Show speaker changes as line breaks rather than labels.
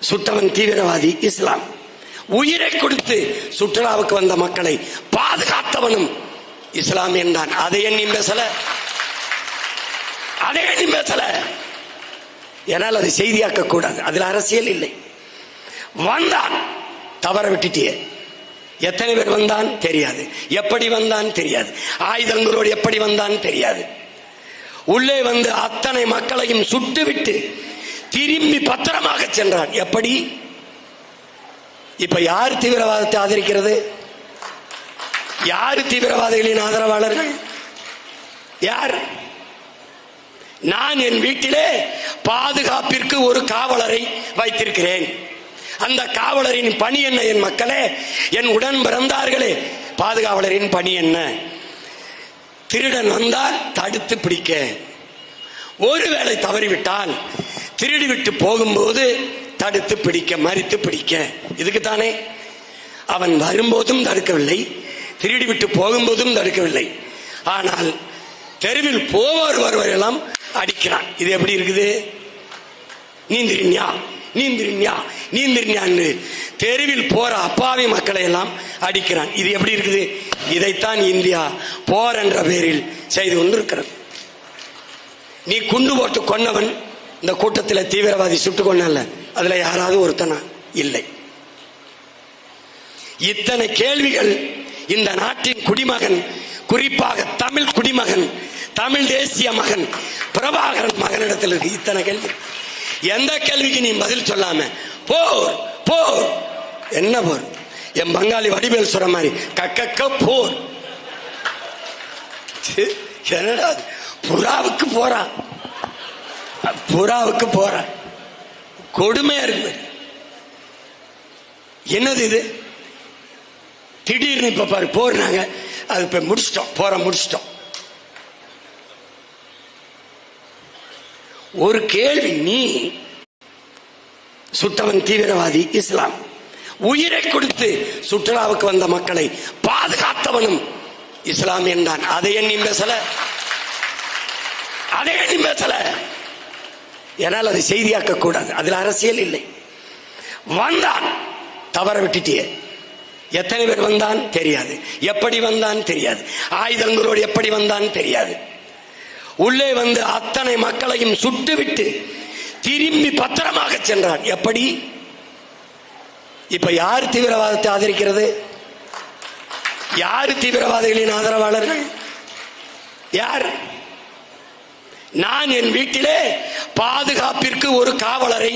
சுட்டவன் தீவிரவாதி இஸ்லாம். உயிரை கொடுத்து சுற்றுலாவுக்கு வந்த மக்களை பாதுகாத்தவனும் இஸ்லாம் என்றான். அதை எண்ணி பேசல, அதை எண்ணி பேசல. ஏனால் அது செய்தியாக்க கூடாது, அதில் அரசியல் இல்லை. வந்தான், தவற விட்டுட்டியே. எத்தனை பேர் வந்தான் தெரியாது, எப்படி வந்தான் தெரியாது, ஆயுதங்களோடு எப்படி வந்தான் தெரியாது. உள்ளே வந்து அத்தனை மக்களையும் சுட்டுவிட்டு திரும்பி பத்திரமாக சென்றான். எப்படி? இப்ப யார் தீவிரவாதத்தை ஆதரிக்கிறது? யாரு தீவிரவாதிகளின் ஆதரவாளர்கள்? யார்? நான் என் வீட்டிலே பாதுகாப்பிற்கு ஒரு காவலரை வைத்திருக்கிறேன். அந்த காவலரின் பணி என்ன? என் மக்களே, என் உடன் பிறந்தார்களே, பாதுகாவலரின் பணி என்ன? திருடன் வந்தால் தடுத்து பிடிக்க, ஒருவேளை தவறிவிட்டால் திருடிவிட்டு போகும்போது தடுத்து பிடிக்க, மறித்து பிடிக்க. இதுக்குத்தானே அவன் வரும்போதும் தடுக்கவில்லை, திருடிவிட்டு போகும்போதும் தடுக்கவில்லை. ஆனால் தெருவில் போவார் வருவரெல்லாம் அடிக்கிறான். இது எப்படி இருக்குது? நீந்திரிஞா நீந்திரிஞா நீந்திரிஞான்னு தெருவில் போற அப்பாவி மக்களை எல்லாம் அடிக்கிறான். இது எப்படி இருக்குது? இதைத்தான் இந்தியா போர் என்ற பெயரில் செய்து கொண்டிருக்கிறது. நீ குண்டு போட்டு கொன்னவன் இந்த கூட்டத்தில் தீவிரவாதி சுட்டு கொண்டல, அதுல யாராவது ஒருத்தனா? இல்லை. இத்தனை கேள்விகள் இந்த நாட்டின் குடிமகன், குறிப்பாக தமிழ் குடிமகன், தமிழ் தேசிய மகன் பிரபாகரன் மகனிடத்தில் இருக்கு. இத்தனை கேள்வி. எந்த கேள்விக்கு நீ பதில் சொல்லாம போர் போர், என்ன போர்? என் பங்காளி வடிவேல் சொல்ற மாதிரி கக்க போர். என்னடா புறாவுக்கு போறான், புறாவுக்கு போறான். கொடுமையா இருக்கு. என்னது இது? திடீர்னு இப்ப பாரு போறாங்க, அது இப்ப முடிச்சிட்டோம், போற முடிச்சிட்டோம். ஒரு கேள்வி, நீ சுட்டவன் தீவிரவாதி இஸ்லாம். உயிரை கொடுத்து சுற்றுலாவுக்கு வந்த மக்களை பாதுகாத்தவனும் இஸ்லாம் என்றான். அதை எண்ணி பேசல, அதை எண்ணி பேசல. ஏனால் அது செய்தியாக்க கூடாது, அதில் அரசியல் இல்லை. வந்தான், தவற விட்டுட்டியே. எத்தனை பேர் வந்தான் தெரியாது, எப்படி வந்தான் தெரியாது, ஆயுதங்களோடு எப்படி வந்தான் தெரியாது. உள்ளே வந்து அத்தனை மக்களையும் சுட்டுவிட்டு திரும்பி பத்திரமாக சென்றான். எப்படி? இப்ப யார் தீவிரவாதத்தை ஆதரிக்கிறது? யாரு தீவிரவாதிகளின் ஆதரவாளர்கள்? யார்? நான் என் வீட்டிலே பாதுகாப்பிற்கு ஒரு காவலரை